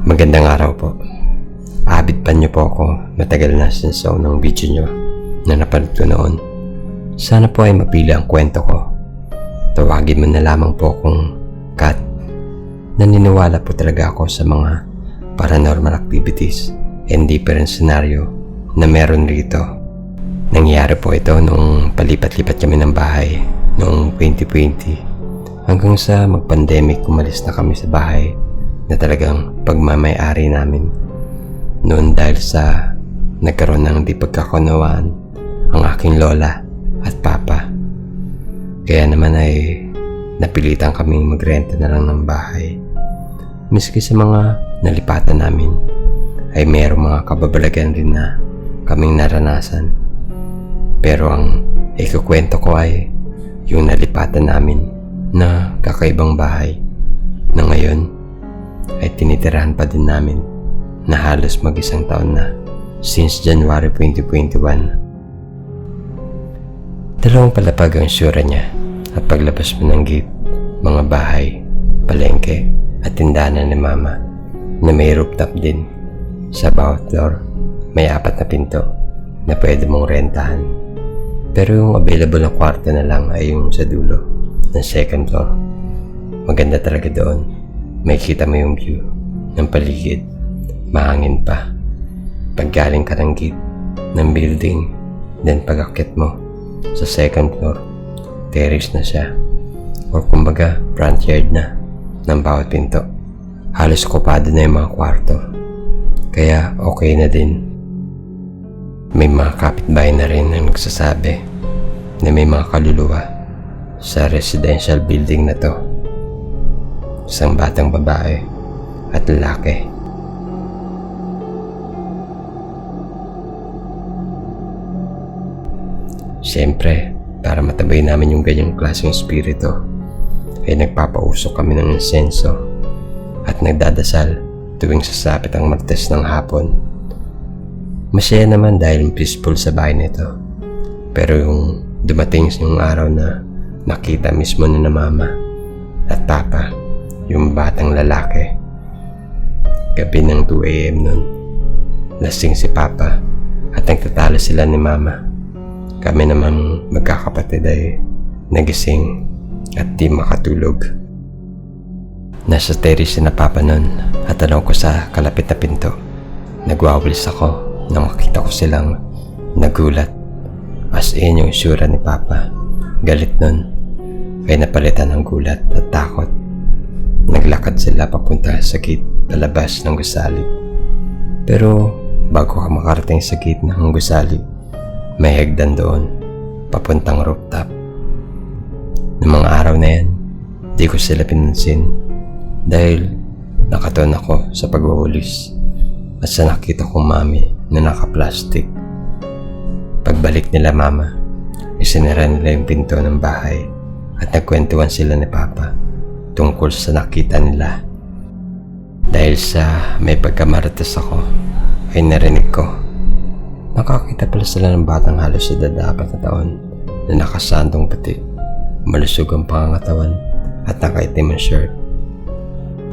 Magandang araw po. Abit pa niyo po ako matagal na since ng video niyo na napanood ko noon. Sana po ay mapili ang kwento ko. Tawagin mo na lamang po akong Kat. Naniniwala po talaga ako sa mga paranormal activities and different scenario na meron rito. Nangyari po ito nung palipat-lipat kami ng bahay noong 2020 hanggang sa mag-pandemic umalis na kami sa bahay na talagang pagmamay-ari namin. Noon dahil sa nagkaroon ng di pagkakunawaan ang aking lola at papa. Kaya naman ay napilitan kaming magrenta na lang ng bahay. Miski sa mga nalipatan namin ay mayroong mga kababalagan rin na kaming naranasan. Pero ang ikukwento ko ay yung nalipatan namin na kakaibang bahay na ngayon ay tinitirahan pa din namin na halos mag-isang taon na since January 2021. Dalawang palapag ang syura niya at paglabas mo ng gate, mga bahay, palengke at tindahan ni mama na may rooftop din. Sa bawat floor may 4 na pinto na pwede mong rentahan. Pero yung available na kwarto na lang ay yung sa dulo ng second floor. Maganda talaga doon. May kita mo yung view ng paligid. Mahangin pa. Pag galing ka ng gate ng building, then pag akyat mo sa second floor, terrace na siya. O kumbaga, front yard na ng bawat pinto. Halos okupado na yung mga kwarto. Kaya okay na din. May mga kapitbahay na rin na nagsasabi na may mga kaluluwa sa residential building na to. Isang batang babae at lalaki. Siyempre, para matabay namin yung ganyang klaseng espiritu, ay nagpapausok kami ng insenso at nagdadasal tuwing sasapit ang Martes ng hapon. Masaya naman dahil peaceful sa bahay nito. Pero yung dumating yung araw na nakita mismo na mama at papa yung batang lalaki. Gabi ng 2 AM nun. Lasing si papa at nagtatalo sila ni mama. Kami naman magkakapatid ay nagising at di makatulog. Nasa terrace na papa nun at tanong ko sa kalapit na pinto. Nagwawalis ako nang makita ko silang nagulat. As in yung itsura ni papa. Galit nun. Kaya napalitan ng gulat at takot. Naglakad sila papunta sa gate palabas ng gusali. Pero bago ka makarating sa gate ng gusali, may hagdan doon papuntang rooftop. Noong mga araw na yan, di ko sila pinansin dahil nakatuon ako sa pagwawalis at sa nakita kong mami na naka-plastic. Pagbalik nila mama, isinara nila yung pinto ng bahay at nagkwentuhan sila ni papa tungkol sa nakita nila. Dahil sa may pagkamaratas ako, ay narinig ko. Nakakita pala sila ng batang halos sa 4 na taon na nakasandong puti, malusog ang pangangatawan at nakaitim ang shirt.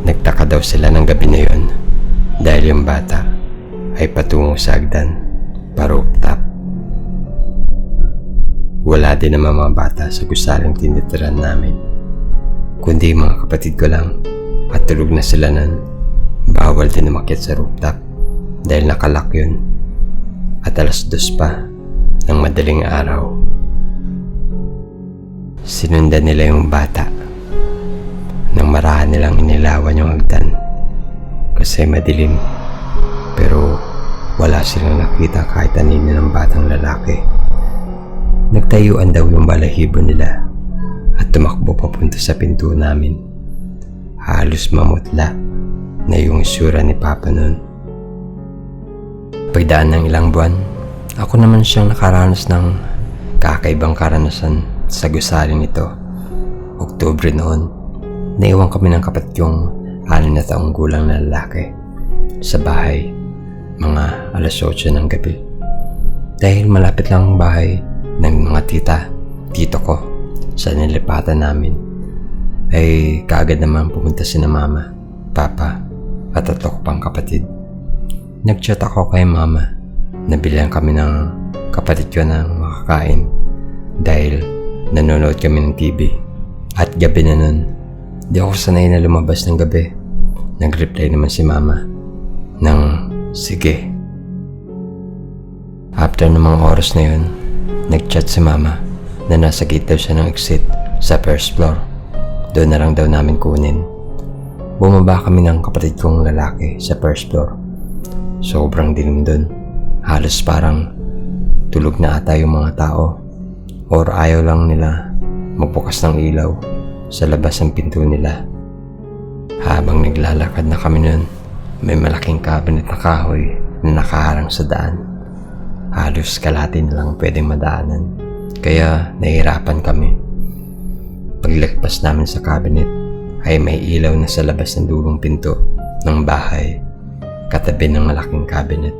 Nagtaka daw sila ng gabi na yun dahil yung bata ay patungo sa hagdan, pa-rooftop. Wala din naman mga bata sa gusaling tinitiran namin, kundi mga kapatid ko lang at tulog na sila nun. Bawal din umakyat sa rooftop dahil nakalak yun. At 2:00 pa ng madaling araw, sinundan nila yung bata nang marahan nilang inilawan yung hagdan kasi madilim. Pero wala silang nakita kahit anino ng batang lalaki. Nagtayuan daw yung balahibo nila at tumakbo papunta sa pinto namin. Halos mamutla na yung itsura ni papa nun. Pagdaan ng ilang buwan, ako naman siyang nakaranas ng kakaibang karanasan sa gusaling ito. Oktubre noon, naiwan kami ng kapatid kong 6 na taong gulang na lalaki sa bahay mga 8:00 ng gabi. Dahil malapit lang ang bahay ng mga tito ko sa nilipatan namin, ay kaagad naman pumunta sina mama, papa at 3 ko pang kapatid. Nag-chat ako kay mama. Nabilang kami ng kapatid ko ng makakain dahil nanonood kami ng TV. At gabi na nun, di ako sanay na lumabas ng gabi. Nag-reply naman si mama ng sige. After ng mga oras na yun, nag-chat si mama na nasa gate daw siya ng exit sa first floor. Doon na lang daw namin kunin. Bumaba kami ng kapatid kong lalaki sa first floor. Sobrang dilim doon. Halos parang tulog na ata yung mga tao or ayaw lang nila magbukas ng ilaw sa labas ng pinto nila. Habang naglalakad na kami noon, may malaking cabinet na kahoy na nakaharang sa daan. Halos kalahati na lang pwedeng madaanan, kaya nahihirapan kami. Paglagpas namin sa cabinet ay may ilaw na sa labas ng dulong pinto ng bahay, katabi ng malaking cabinet.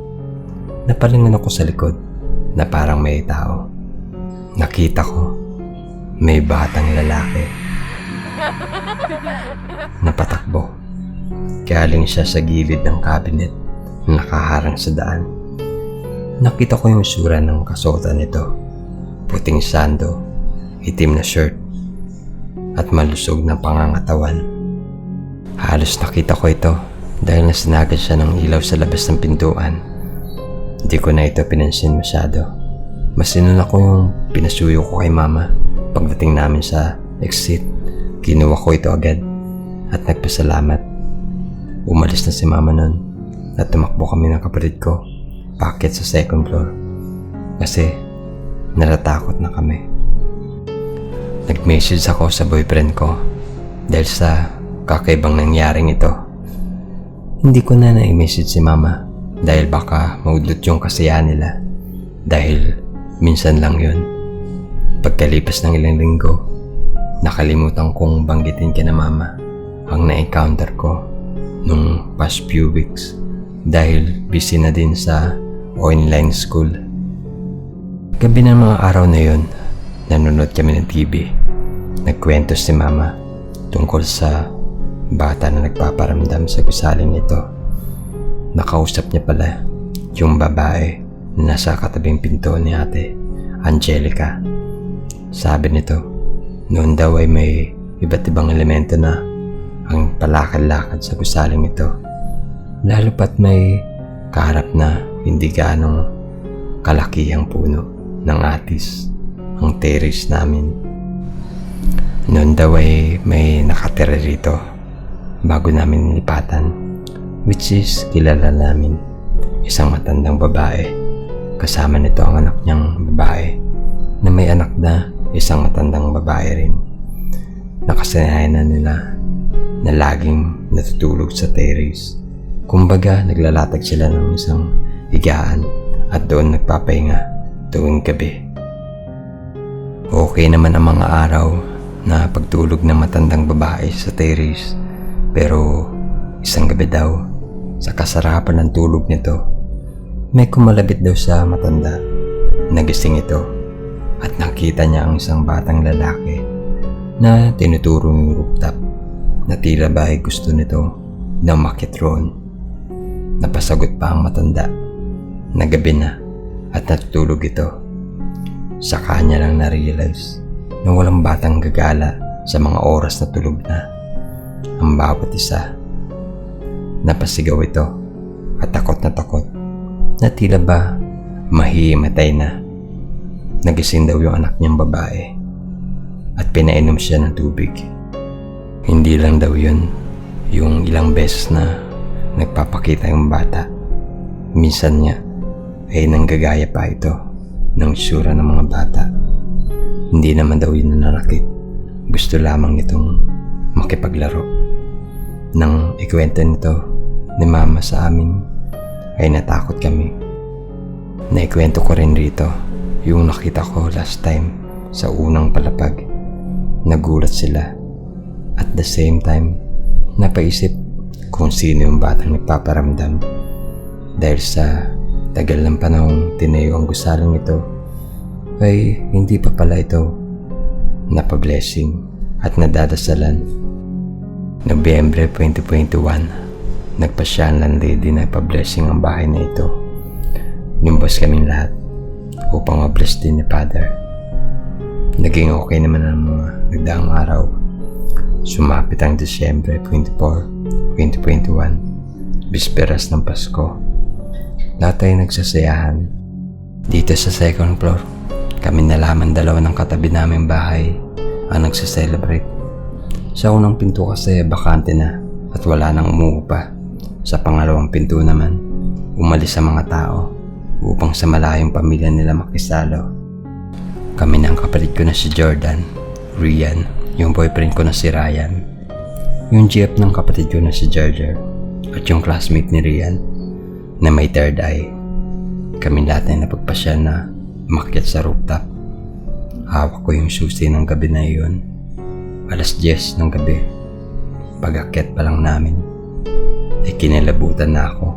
Napalingon ako sa likod na parang may tao. Nakita ko may batang lalaki. Napatakbo. Galing siya sa gilid ng cabinet na nakaharang sa daan. Nakita ko yung sura ng kasuotan nito. Puting sando, itim na shirt, at malusog na pangangatawan. Halos nakita ko ito dahil nasinagad siya ng ilaw sa labas ng pintuan. Hindi ko na ito pinansin masyado. Mas inuna ko yung pinasuyo ko kay mama. Pagdating namin sa exit, kinuha ko ito agad at nagpasalamat. Umalis na si mama nun at tumakbo kami ng kapatid ko paakyat sa second floor kasi natatakot na kami. Nag-message ako sa boyfriend ko dahil sa kakaibang nangyaring ito. Hindi ko na na-message si mama dahil baka maudlot yung kasiyahan nila dahil minsan lang yun. Pagkalipas ng ilang linggo, nakalimutan kong banggitin kina mama ang na-encounter ko nung past few weeks dahil busy na din sa online school. Gabi ng mga araw na yun, nanonood kami ng TV. Nagkwento si mama tungkol sa bata na nagpaparamdam sa gusaling ito. Nakausap niya pala yung babae na nasa katabing pinto ni ate, Angelica. Sabi nito, noon daw ay may iba't ibang elemento na ang palakad-lakad sa gusaling ito. Lalo pat may kaharap na hindi gaanong kalakihang puno ng atis ang terrace namin. Noon daw ay may nakatira rito bago namin nilipatan, which is kilala namin, isang matandang babae. Kasama nito ang anak niyang babae na may anak na isang matandang babae rin. Nakasanayan na nila na laging natutulog sa terrace. Kumbaga naglalatag sila ng isang higaan at doon nagpapahinga tuwing gabi. Okay naman ang mga araw na pagtulog ng matandang babae sa terrace, pero isang gabi daw, sa kasarapan ng tulog nito, may kumalabit daw sa matanda. Nagising ito at nakita niya ang isang batang lalaki na tinuturo yung rooftop na tila ba ay gusto nito na umakyat roon. Napasagot pa ang matanda na gabi na at natutulog ito. Sa kanya lang na-realize na walang batang gagala sa mga oras na tulog na ang bawat isa. Napasigaw ito at takot na tila ba mahihimatay na. Nagising daw yung anak niyang babae at pinainom siya ng tubig. Hindi lang daw yun yung ilang beses na nagpapakita yung bata. Minsan niya ay nanggagaya pa ito ng sura ng mga bata. Hindi naman daw yun nananakit. Gusto lamang nitong makipaglaro. Nang ikwento nito ni mama sa amin ay natakot kami. Naikwento ko rin rito yung nakita ko last time sa unang palapag. Nagulat sila at the same time napaisip kung sino yung batang nagpaparamdam dahil sa tagal ng panahong tinayo ang gusaling ito ay hindi pa pala ito napablessing at nadadasalan. Nobyembre 2021, nagpasya ang landlady na ipa-blessing ang bahay na ito. Lumbas kaming lahat upang ma-bless din ni Father. Naging okay naman ang mga nagdaang araw. Sumapit ang Disyembre 24, 2021, bisperas ng Pasko. Lahat ay nagsasayahan. Dito sa second floor, kami nalaman dalawa ng katabi naming bahay ang nagsaselebrate. Sa unang pinto kasi bakante na at wala nang umuupa. Sa pangalawang pinto naman, umalis ang mga tao upang sa malayong pamilya nila makisalo. Kami ng kapatid ko na si Jordan, Rian, yung boyfriend ko na si Ryan, yung GF ng kapatid ko na si Jarjar, at yung classmate ni Rian na may third eye. Kami lahat ay napagpasya na umakyat sa rooftop. Hawak ko yung susi ng gabi na iyon. Alas 10 ng gabi. Pag-akyat pa lang namin ay kinilabutan na ako.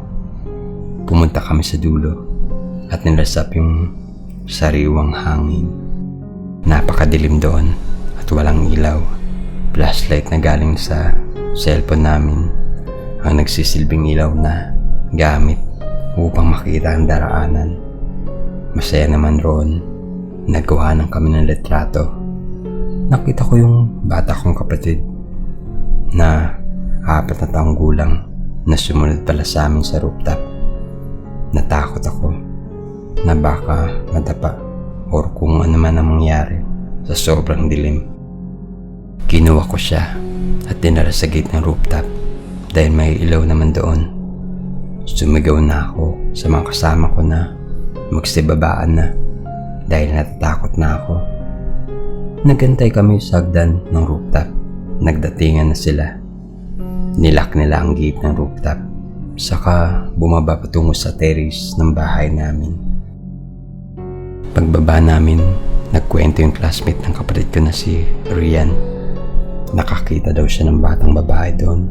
Pumunta kami sa dulo at nilasap yung sariwang hangin. Napakadilim doon at walang ilaw. Flashlight na galing sa cellphone namin ang nagsisilbing ilaw na gamit upang makita ang daraanan. Masaya naman roon. Nagkuhanan kami ng litrato. Nakita ko yung bata kong kapatid na 4 na taong gulang na sumunod pala sa amin sa rooftop. Natakot ako na baka madapa or kung ano man ang mangyari sa sobrang dilim. Kinuha ko siya at dinala sa gate ng rooftop dahil may ilaw naman doon. Sumigaw na ako sa mga kasama ko na magsibabaan na dahil natatakot na ako. Nagantay kami sa hagdan ng rooftop. Nagdatingan na sila. Nilock nila ang gate ng rooftop. Saka bumaba patungo sa terrace ng bahay namin. Pagbaba namin, nagkwento yung classmate ng kapatid ko na si Rian. Nakakita daw siya ng batang babae doon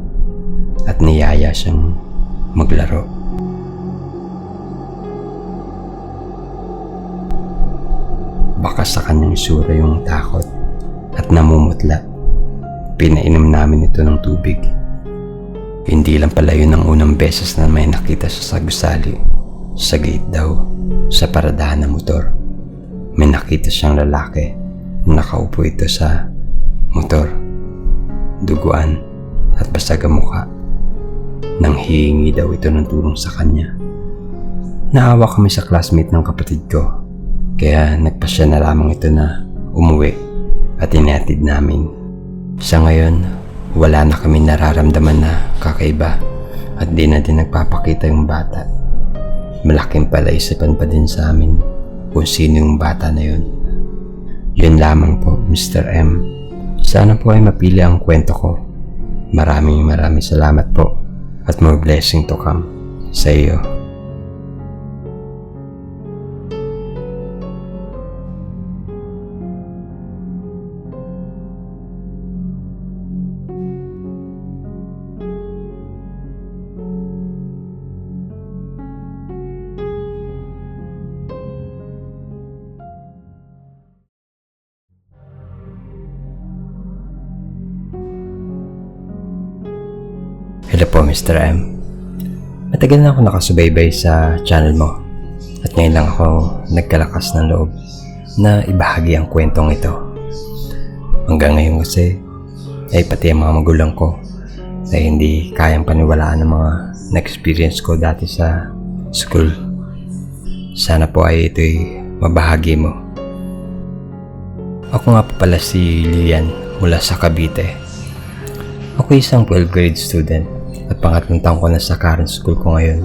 at niyaya siyang maglaro. Baka sa kanyang isura yung takot at namumutla. Pinainom namin ito ng tubig. Hindi lang pala yun ang unang beses na may nakita sa gusali. Sa gate daw, sa paradahan ng motor. May nakita siyang lalaki. Nakaupo ito sa motor. Duguan at basag ang mukha. Nang hihingi daw ito ng tulong sa kanya. Naawa kami sa classmate ng kapatid ko. Kaya nagpasya na lamang ito na umuwi at inatid namin. Sa ngayon, wala na kami nararamdaman na kakaiba at di na din nagpapakita yung bata. Malaking palaisipan pa din sa amin kung sino yung bata na yun. Yun lamang po, Mr. M. Sana po ay mapili ang kwento ko. Maraming salamat po at more blessing to come sa iyo. Hello po, Mr. M. Matagal na ako nakasubaybay sa channel mo at ngayon lang ako nagkalakas ng loob na ibahagi ang kwentong ito. Hanggang ngayon kasi ay pati ang mga magulang ko ay hindi kayang paniwalaan ng mga na-experience ko dati sa school. Sana po ay ito'y mabahagi mo. Ako nga po pala si Lilian mula sa Cavite. Ako isang 12th grade student at pangatlong taon ko na sa current school ko ngayon.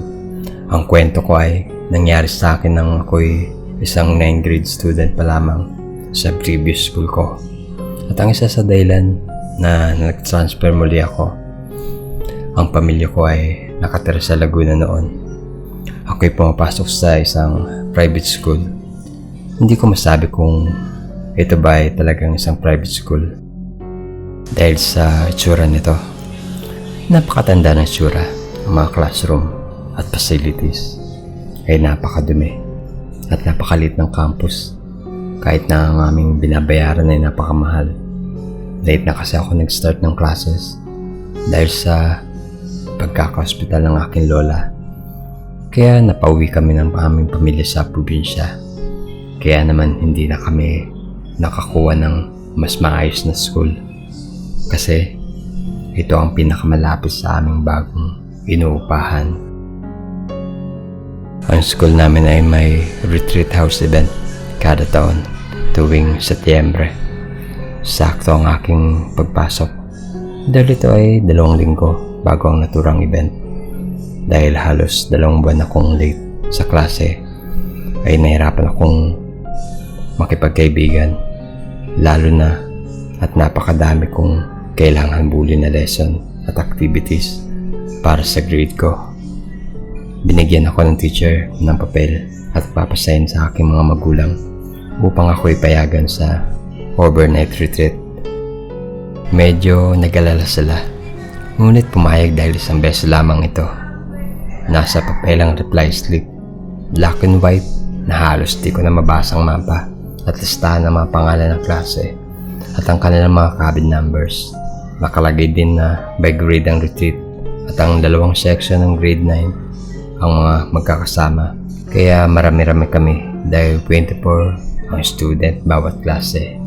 Ang kwento ko ay nangyari sa akin nang ako'y isang 9th grade student pa lamang sa previous school ko. At ang isa sa dahilan na nag-transfer muli ako, ang pamilya ko ay nakatira sa Laguna noon. Ako'y pumapasok sa isang private school. Hindi ko masabi kung ito ba ay talagang isang private school dahil sa itsura nito. Napakatanda ng itsura. Ang mga classroom at facilities ay napakadumi at napakalit ng campus. Kahit na ang aming binabayaran ay napakamahal. Late na kasi ako nag-start ng classes dahil sa pagkaka-hospital ng aking lola. Kaya napauwi kami ng aming pamilya sa probinsya. Kaya naman hindi na kami nakakuha ng mas maayos na school. Kasi ito ang pinakamalapit sa aming bagong inuupahan. Ang school namin ay may retreat house event kada taon tuwing Setyembre. Sakto ang aking pagpasok dahil ito ay 2 linggo bago ang naturang event. Dahil halos 2 buwan akong late sa klase ay nahirapan akong makipagkaibigan, lalo na at napakadami kong kailangan bulin na lesson at activities para sa grade ko. Binigyan ako ng teacher ng papel at papasign sa aking mga magulang upang ako ipayagan sa overnight retreat. Medyo nag-alala sila, ngunit pumayag dahil isang beses lamang ito. Nasa papel ang reply slip, black and white, na halos di ko na mabasang mapa at listahan ng mga pangalan ng klase at ang kanilang mga cabin numbers. Nakalagay din na by grade ang retreat at ang 2 section ng grade 9 ang mga magkakasama. Kaya marami-rami kami dahil 24 ang student bawat klase.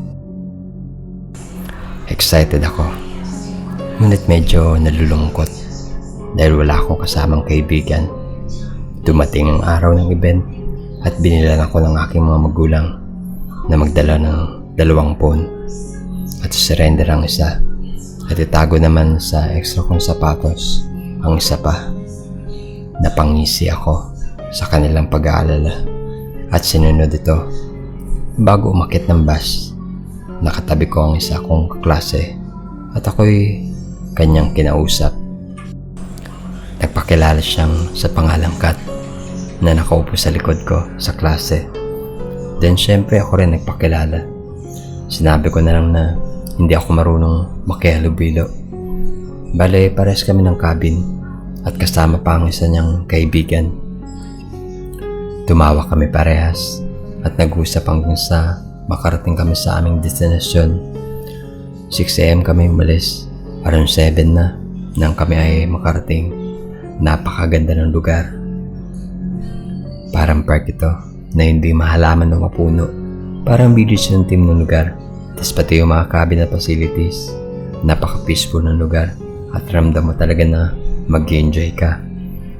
Excited ako, ngunit medyo nalulungkot dahil wala akong kasamang kaibigan. Dumating ang araw ng event at binilan ako ng aking mga magulang na magdala ng 2 phone at surrender ang isa at itago naman sa extra kong sapatos ang isa pa. Napangisi ako sa kanilang pag-aalala at sinunod ito. Bago umakyat ng bus, nakatabi ko ang isa kong kaklase at ako'y kanyang kinausap. Nagpakilala siyang sa pangalang Kat na nakaupo sa likod ko sa klase. Then syempre ako rin nagpakilala. Sinabi ko na lang na hindi ako marunong makihalubilo. Bale, pares kami ng cabin at kasama pa ang isa niyang kaibigan. Tumawa kami parehas at nag-usap hanggang sa makarating kami sa aming destinasyon. 6 AM kami umalis, around 7 na nang kami ay makarating. Napakaganda ng lugar. Parang park ito na hindi mahalaman o mapuno. Parang village ng team ng lugar. Tapos pati yung mga cabin at facilities. Napaka-peaceful ng lugar at ramdam mo talaga na mag-enjoy ka.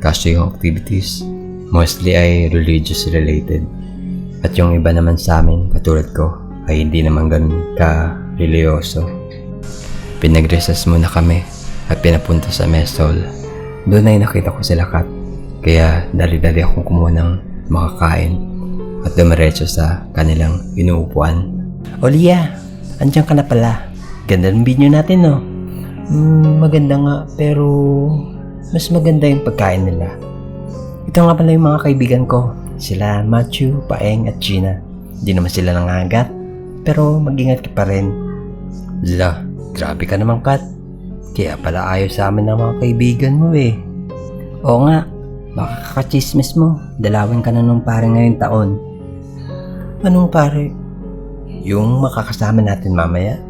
Kaso yung activities mostly ay religious related. At yung iba naman sa amin, katulad ko, ay hindi naman ganun ka-religyoso. Pinag-recess muna kami at pinapunta sa mess hall. Doon ay nakita ko sila Kat, kaya dali-dali akong kumuha ng makakain at dumiretso sa kanilang inuupuan. Olia, andyan ka na pala. Ganda ng video natin, no? Maganda nga, pero mas maganda yung pagkain nila. Ito nga pala yung mga kaibigan ko. Sila Matthew, Paeng at Gina. Di naman sila nangagat, pero mag-ingat ka pa rin. La, grabe ka naman Kat. Kaya pala ayaw sa amin ng mga kaibigan mo eh. Oo nga, baka kakachismis mo. Dalawin ka na nung pare ngayong taon. Anong pare? Yung makakasama natin mamaya?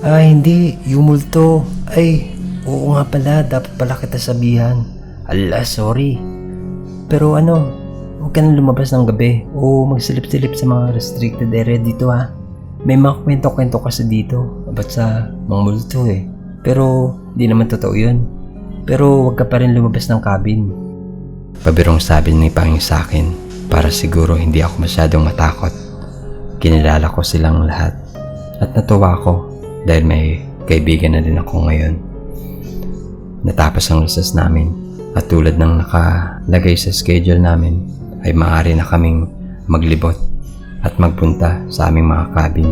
Ay hindi, yung multo. Ay, oo nga pala, dapat pala kita sabihan. Ala, sorry. Pero huwag ka na lumabas ng gabi o magsilip-silip sa mga restricted area dito ha. May mga kwento-kwento kasi dito about sa mga multo eh. Pero di naman totoo yun. Pero huwag ka pa rin lumabas ng cabin. Pabirong sabi ni Panging sa akin para siguro hindi ako masyadong matakot. Kinilala ko silang lahat at natuwa ako dahil may kaibigan na din ako ngayon. Natapos ang recess namin at tulad ng nakalagay sa schedule namin ay maaari na kaming maglibot at magpunta sa aming mga cabin.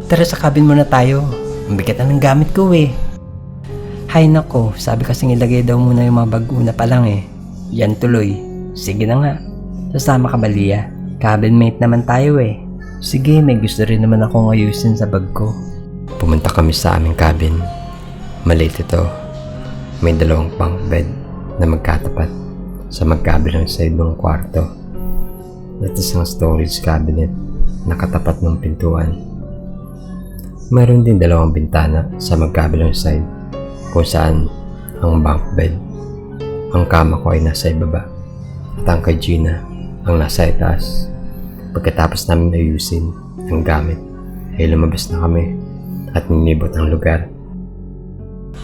Tara sa cabin muna tayo. Ang bigat na ng gamit ko eh. Hay nako, sabi kasing ilagay daw muna yung mga baguna pa lang eh. Yan tuloy. Sige na nga. Sasama ka ba, Lia? Cabin mate naman tayo eh. Sige, may gusto rin naman akong ayusin sa bag ko. Pumunta kami sa aming cabin. Maliit ito. May 2 bunk bed na magkatapat sa magkabilang side ng kwarto. At isang storage cabinet na katapat ng pintuan. Mayroon din 2 bintana sa magkabilang side kung saan ang bunk bed. Ang kama ko ay nasa ibaba at ang kay Gina ang nasa itaas. Pagkatapos namin ayusin ang gamit ay lumabas na kami at nilibot ang lugar.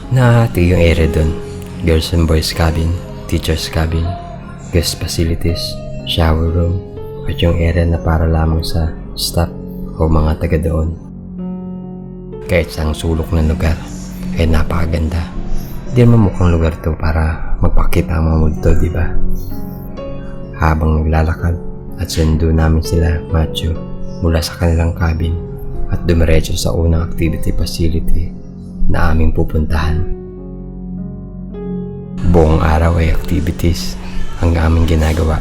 Nahati yung area dun: girls and boys cabin, teachers cabin, guest facilities, shower room, at yung area na para lamang sa staff o mga taga doon. Kahit sa ang sulok ng lugar ay napakaganda. Di naman mukhang lugar to para magpakita ang mga multo, di ba? Habang naglalakad at sundo namin sila Matthew mula sa kanilang cabin at dumiretso sa unang activity facility na aming pupuntahan. Buong araw ay activities ang aming ginagawa,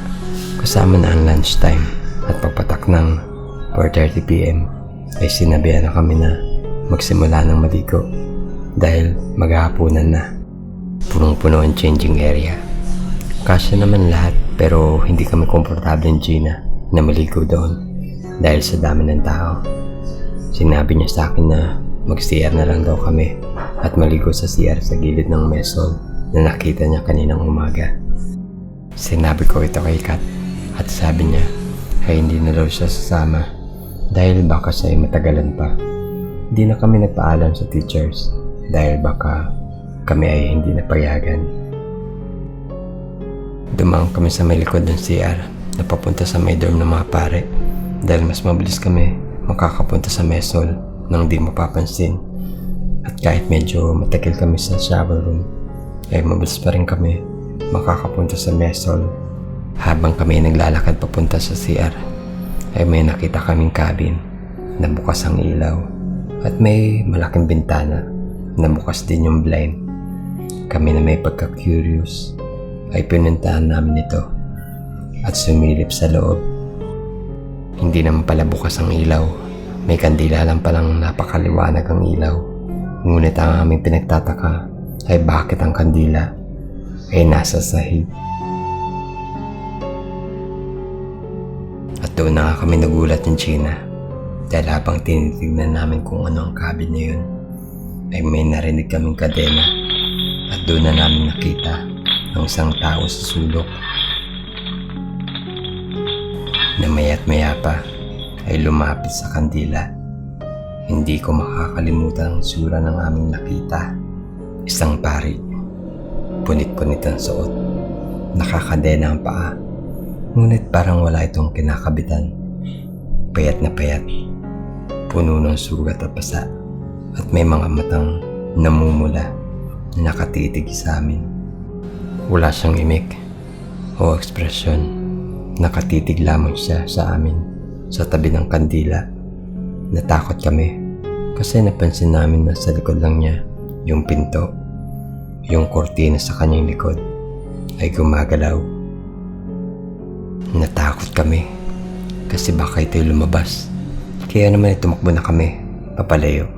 kasama na ang lunchtime, at pagpatak ng 4:30 PM ay sinabihan na kami na magsimula ng maligo dahil maghahapunan na. Punong-puno ang changing area. Kasya naman lahat, pero hindi kami komportable ni Gina na maligo doon dahil sa dami ng tao. Sinabi niya sa akin na mag-CR na lang daw kami at maligo sa CR sa gilid ng mesol na nakita niya kaninang umaga. Sinabi ko ito kay Kat at sabi niya ay hindi na daw siya sasama dahil baka siya ay matagalan pa. Hindi na kami nagpaalam sa teachers dahil baka kami ay hindi napayagan. Dumaan kami sa may likod ng CR na papunta sa may dorm ng mga pare dahil mas mabilis kami makakapunta sa mesol nang di mapapansin. At kahit medyo matagal kami sa shower room ay mabilis pa rin kami makakapunta sa mesol. Habang kami naglalakad papunta sa CR ay may nakita kaming cabin na bukas ang ilaw at may malaking bintana na bukas din yung blind. Kami na may pagka-curious ay pinuntahan namin ito at sumilip sa loob. Hindi naman pala bukas ang ilaw, may kandila lang palang napakaliwanag ang ilaw. Ngunit ang aming pinagtataka ay bakit ang kandila ay nasa sahig. At doon na nga kami nagulat ng Gina dahil habang tinitignan namin kung ano ang cabin na yun ay may narinig kaming kadena at doon na namin nakita ang isang tao sa sulok na maya't maya pa ay lumapit sa kandila. Hindi ko makakalimutan ang sura ng aming nakita. Isang pari, punit-punit ang suot, nakakadena ang paa, ngunit parang wala itong kinakabitan. Payat na payat, puno ng sugat at pasa, at may mga matang namumula na nakatitig sa amin. Wala siyang imik o ekspresyon, nakatitig lamang siya sa amin sa tabi ng kandila. Natakot kami kasi napansin namin na sa likod lang niya yung pinto, yung kortina sa kanyang likod ay gumagalaw. Natakot kami kasi baka ito'y lumabas, kaya naman tumakbo na kami papalayo.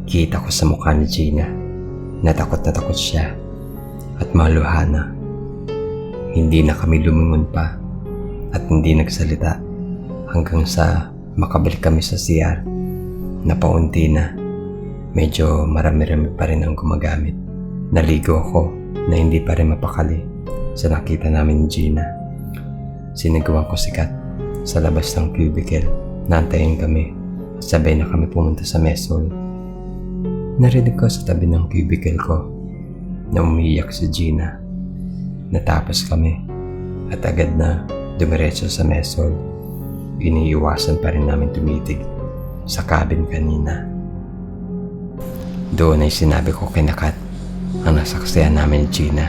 Kita ko sa mukha ni Gina na takot siya at maluha na. Hindi na kami lumingon pa at hindi nagsalita hanggang sa makabalik kami sa CR na paunti na. Medyo marami-rami pa rin ang gumagamit. Naligo ako na hindi pa rin mapakali sa nakita namin ni Gina. Sinagawan ko si Kat sa labas ng cubicle. Nantayin kami at sabay na kami pumunta sa mesol. Narinig ko sa tabi ng cubicle ko na umiiyak si Gina. Natapos kami at agad na dumiretso sa mesol. Iniiwasan pa rin namin tumitig sa cabin kanina. Doon ay sinabi ko kay Kat ang nasaksihan namin ni Gina.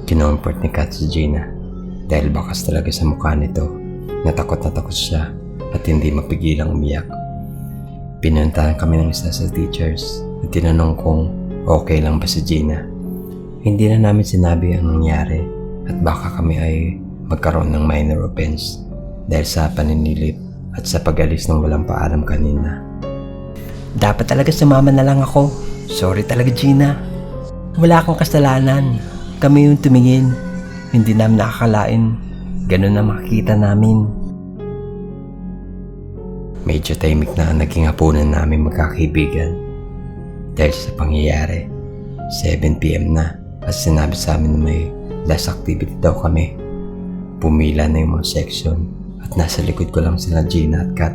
Kinomfort ni Kat si Gina dahil bakas talaga sa mukha nito na takot siya at hindi mapigilang umiyak. Pinuntahan kami ng isa sa teachers at tinanong kung okay lang ba si Gina. Hindi na namin sinabi ang nangyari at baka kami ay magkaroon ng minor offense dahil sa paninilip at sa pag-alis ng walang paalam kanina. Dapat talaga sumama na lang ako. Sorry talaga, Gina. Wala kang kasalanan. Kami yung tumingin. Hindi namin nakakalain. Ganun na makikita namin. Medyo tahimik na ang naging hapunan namin magkakaibigan. Dahil sa pangyayari, 7 PM na at sinabi sa amin na may last activity daw kami. Pumila na yung mga section at nasa likod ko lang sila Gina at Kat.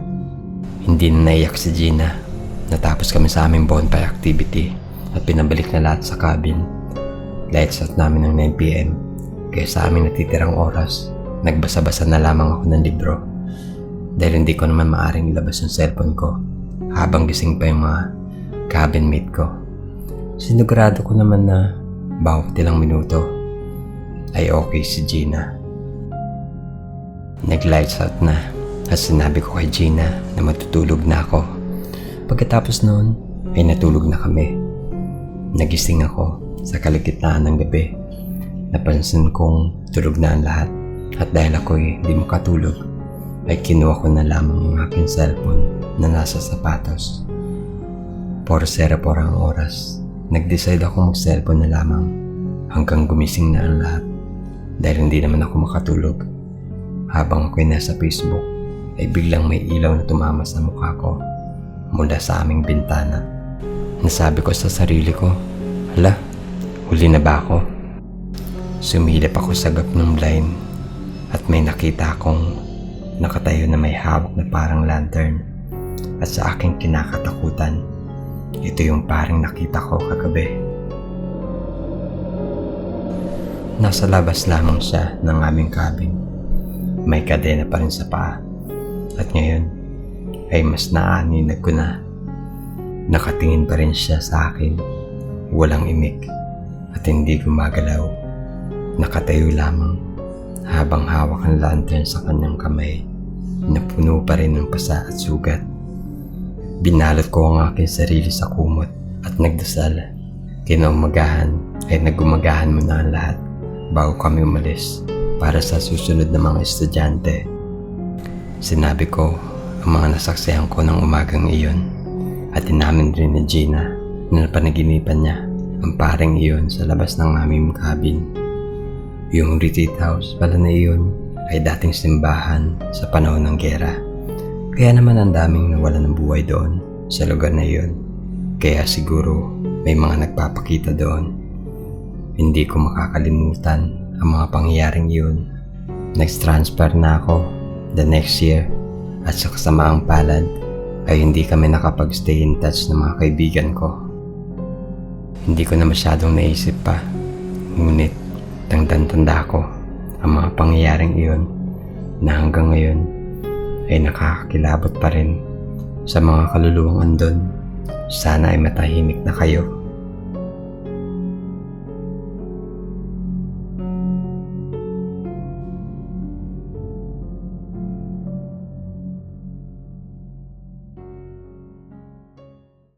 Hindi na naiyak si Gina. Natapos kami sa aming bonfire activity at pinabalik na lahat sa cabin. Lights out namin ng 9pm, kaya sa aming natitirang oras, nagbasa-basa na lamang ako ng libro. Dahil hindi ko naman maaring ilabas yung cellphone ko habang gising pa yung mga cabin mate ko. Sinigurado ko naman na bawat ilang minuto ay okay si Gina. Nag-lights out na at sinabi ko kay Gina na matutulog na ako. Pagkatapos noon ay natulog na kami. Nagising ako sa kalagitnaan ng gabi. Napansin kong tulog na ang lahat at dahil ako'y hindi makatulog ay kinuha ko na lamang ang aking cellphone na nasa sapatos. 4:04 ang oras. Nag-decide ako mag-cellphone na lamang hanggang gumising na ang lahat dahil hindi naman ako makatulog. Habang ako'y nasa Facebook ay biglang may ilaw na tumama sa mukha ko mula sa aming bintana. Nasabi ko sa sarili ko, hala, huli na ba ako? Sumilip ako sa gap ng blind at may nakita akong nakatayo na may hawak na parang lantern. At sa aking kinakatakutan, ito yung parang nakita ko kagabi. Nasa labas lamang siya ng aming cabin. May kadena pa rin sa paa. At ngayon ay mas naaninag ko na. Nakatingin pa rin siya sa akin. Walang imik at hindi gumagalaw. Nakatayo lamang habang hawak ang lantern sa kanyang kamay na puno pa rin ng pasa at sugat. Binalot ko ang aking sarili sa kumot at nagdasal. Kinaumagahan ay naggumagahan muna ang lahat bago kami umalis para sa susunod na mga estudyante. Sinabi ko ang mga nasaksihan ko ng umagang iyon at inamin rin ni Gina na napanaginipan niya ang paring iyon sa labas ng aming cabin. Yung retreat house pala na iyon ay dating simbahan sa panahon ng giyera. Kaya naman ang daming nawalan ng buhay doon sa lugar na iyon. Kaya siguro may mga nagpapakita doon. Hindi ko makakalimutan ang mga pangyayaring iyon. Next-transfer na ako the next year at sa kasamaang palad ay hindi kami nakapag-stay in touch ng mga kaibigan ko. Hindi ko na masyadong naisip pa, ngunit tandang-tanda ko ang mga pangyayaring iyon na hanggang ngayon ay nakakakilabot pa rin sa mga kaluluwang andon. Sana ay matahimik na kayo